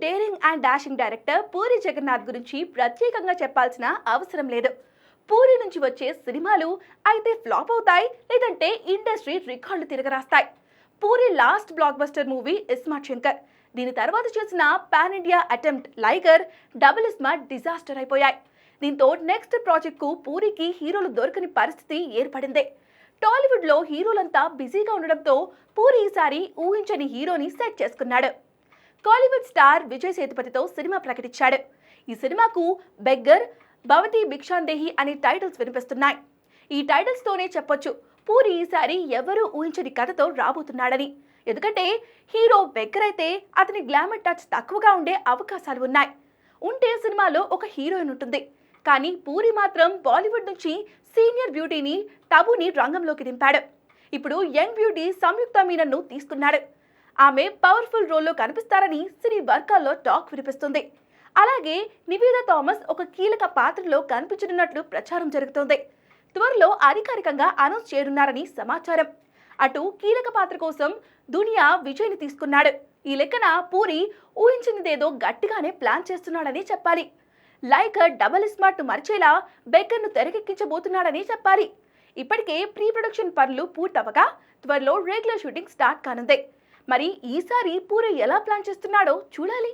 Daring and dashing director Puri Jagannath గురించి ప్రత్యేకంగా చెప్పాల్సిన అవసరం లేదు. పూరి నుంచి వచ్చే సినిమాలు అయితే ఫ్లాప్ అవుతాయి, లేదంటే ఇండస్ట్రీ రికార్డులు తిరగరాస్తాయి. Puri last block buster movie Ismart Shankar. దీని తర్వాత చేసిన pan India attempt Liger, double Ismart disaster అయిపోయాయి. దీంతో నెక్స్ట్ ప్రాజెక్ట్ కు పూరికి హీరోలు దొరకని పరిస్థితి ఏర్పడింది. టాలీవుడ్ లో హీరోలంతా బిజీగా ఉండడంతో పూరి ఈసారి ఊహించని హీరోని సెట్ చేసుకున్నాడు. కాలీవుడ్ స్టార్ విజయ్ సేతుపతితో సినిమా ప్రకటించాడు. ఈ సినిమాకు బెగ్గర్, భవతి భిక్షాందేహి అనే టైటిల్స్ వినిపిస్తున్నాయి. ఈ టైటిల్స్ తోనే చెప్పొచ్చు పూరి ఈసారి ఎవరూ ఊహించని కథతో రాబోతున్నాడని. ఎందుకంటే హీరో బెగ్గర్ అయితే అతని గ్లామర్ టచ్ తక్కువగా ఉండే అవకాశాలు ఉన్నాయి. ఉంటే సినిమాలో ఒక హీరోయిన్ ఉంటుంది. కానీ పూరి మాత్రం బాలీవుడ్ నుంచి సీనియర్ బ్యూటీని టబుని రంగంలోకి దింపాడు. ఇప్పుడు యంగ్ బ్యూటీ సంయుక్త మీనన్ను తీసుకున్నాడు. ఆమె పవర్ఫుల్ రోల్లో కనిపిస్తారని సినీ వర్గాల్లో టాక్ వినిపిస్తుంది. అలాగే నివేదా థామస్ ఒక కీలక పాత్రలో కనిపించనున్నట్లు ప్రచారం జరుగుతోంది. త్వరలో అధికారికంగా అనౌన్స్ చేయనున్నారని సమాచారం. అటు కీలక పాత్ర కోసం దునియా విజయ్ని తీసుకున్నాడు. ఈ లెక్కన పూరి ఊహించినదేదో గట్టిగానే ప్లాన్ చేస్తున్నాడని చెప్పాలి. లైగర్, డబుల్ ఇస్మార్ట్ మరిచేలా బెగ్గర్ను తెరకెక్కించబోతున్నాడని చెప్పాలి. ఇప్పటికే ప్రీ ప్రొడక్షన్ పనులు పూర్తవగా త్వరలో రెగ్యులర్ షూటింగ్ స్టార్ట్ కానుంది. మరి ఈసారి పూరి ఎలా ప్లాన్ చేస్తున్నాడో చూడాలి.